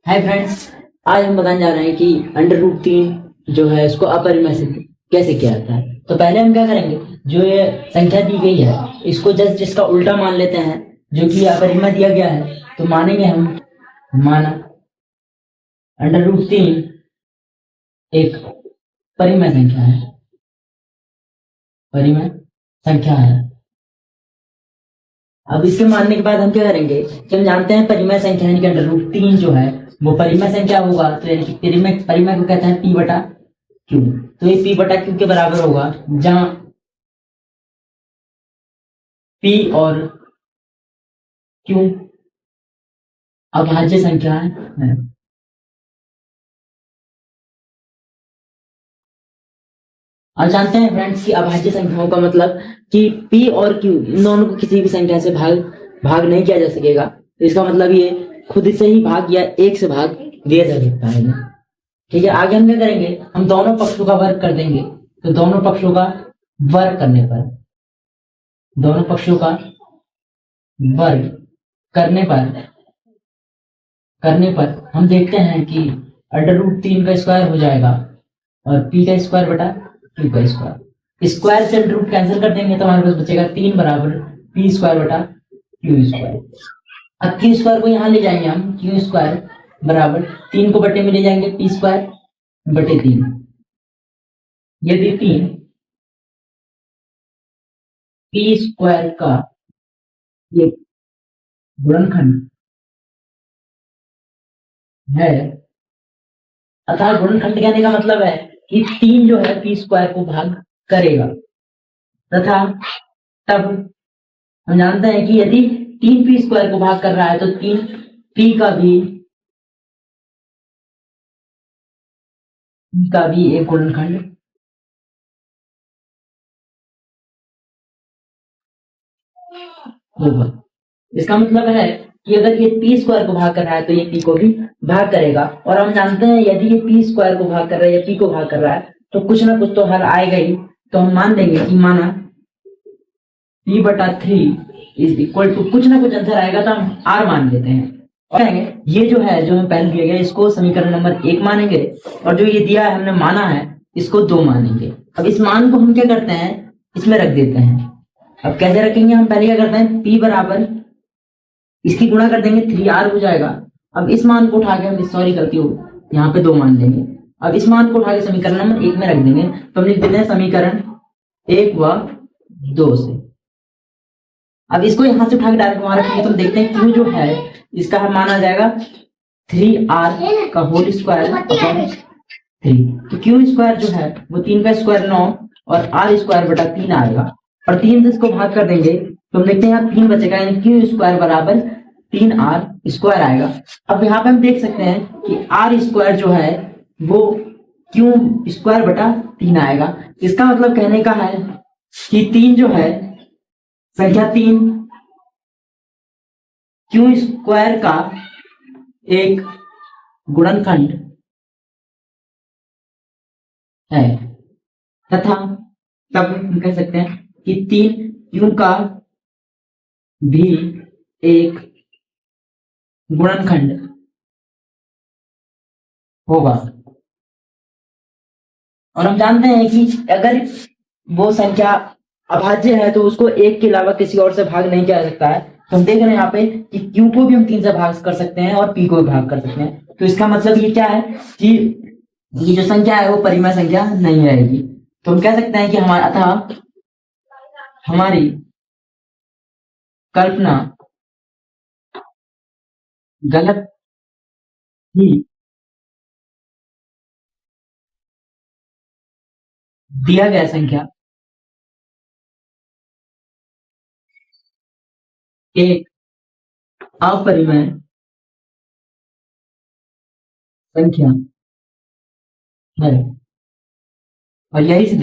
Hi friends. आज हम बताने जा रहे हैं कि अंडर रूट 3 जो है इसको अपरिमेय कैसे किया जाता है। तो पहले हम क्या करेंगे, जो ये संख्या दी गई है इसको जस्ट इसका उल्टा मान लेते हैं, जो कि अपरिमेय दिया गया है। तो मानेंगे हम, माना अंडर रूट 3 एक परिमेय संख्या है, परिमेय संख्या है। अब इसके मानने के बाद हम क्या करेंगे कि हम जानते हैं परिमेय संख्या यानी कि अंडर रूट 3 जो है वो परिमेय संख्या होगा। तो यानी कि परिमेय परिमेय को कहते हैं पी बटा क्यू। तो ये पी बटा क्यू के बराबर होगा, जहां पी और क्यू अभाज्य संख्या है। अब जानते हैं फ्रेंड्स कि अभाज्य संख्याओं का मतलब कि पी और क्यू इन दोनों को किसी भी संख्या से भाग भाग नहीं किया जा सकेगा। तो इसका मतलब ये खुद से ही भाग या एक से भाग दिया जा सकता है। ठीक है, आगे हम क्या करेंगे, हम दोनों पक्षों का वर्ग कर देंगे। तो दोनों पक्षों का वर्ग करने पर, दोनों पक्षों का वर्ग करने पर हम देखते हैं कि अंडर रूट 3 का स्क्वायर हो जाएगा और पी का स्क्वायर बटा क्यू का स्क्वायर। स्क्वायर से अंडर रूट कैंसिल कर देंगे तो हमारे पास बचेगा 3 बराबर पी स्क्वायर बटा क्यू स्क्वायर। अब क्यू स्क्वायर को यहाँ ले जाएंगे हम, क्यू स्क्वायर बराबर 3 को बटे में ले जाएंगे पी स्क्वायर बटे 3। यदि 3 पी स्क्वायर का ये गुणनखंड है, अतः गुणनखंड कहने का मतलब है कि 3 जो है पी स्क्वायर को भाग करेगा, तथा तब हम जानते हैं कि यदि 3 पी स्क्वायर को भाग कर रहा है तो 3 पी का भी एक गुणनखंड होगा। इसका मतलब है कि अगर ये पी स्क्वायर को भाग कर रहा है तो ये पी को भी भाग करेगा। और हम जानते हैं यदि ये पी स्क्वायर को भाग कर रहा है या पी को भाग कर रहा है तो कुछ ना कुछ तो हल आएगा ही। तो हम मान देंगे कि माना पी बटा 3 इज इक्वल टू कुछ ना कुछ आंसर आएगा तो हम आर मान लेते हैं। और ये जो है, जो हमें पहले दिया गया इसको समीकरण नंबर 1 मानेंगे, और जो ये दिया है हमने माना है इसको 2 मानेंगे। अब इस मान को हम क्या करते हैं, इसमें रख देते हैं। अब कैसे रखेंगे, हम पहले क्या करते हैं, p बराबर इसकी गुणा कर देंगे 3r हो जाएगा। अब इस मान को उठा के हम, सॉरी गलती हो, यहाँ पे 2 मान देंगे। अब इस मान को उठा के समीकरण नंबर 1 में रख देंगे। तो हम लिख देते हैं समीकरण 1 व 2 से। अब इसको यहां से उठा के डायरेक्ट वहां रखेंगे तो हम देखते हैं क्यू जो है इसका हम माना जाएगा 3r का होल स्क्वायर अपॉन 3। तो क्यू स्क्वायर जो है वो 3 का स्क्वायर 9 और r स्क्वायर बटा 3 आएगा। और 3 से इसको भाग कर देंगे तो हम देखते हैं यहाँ 3 बचेगा, यानी क्यू स्क्वायर बराबर 3r स्क्वायर आएगा। अब यहाँ पे हम देख सकते हैं कि r स्क्वायर जो है वो क्यू स्क्वायर बटा 3 आएगा। इसका मतलब कहने का है कि 3 जो है, संख्या 3 क्यू स्क्वायर का एक गुणनखंड है, तथा तब हम कह सकते हैं कि 3 क्यू का भी एक गुणनखंड होगा। और हम जानते हैं कि अगर वो संख्या अभाज्य है तो उसको 1 के अलावा किसी और से भाग नहीं किया जा सकता है। तो हम देख रहे हैं यहाँ पे कि Q को भी हम 3 से भाग कर सकते हैं और P को भी भाग कर सकते हैं। तो इसका मतलब ये क्या है कि ये जो संख्या है वो परिमेय संख्या नहीं रहेगी। तो हम कह सकते हैं कि हमारा, अतः हमारी कल्पना गलत ही दिया गया संख्या एक अपरिमेय संख्या है, और यही से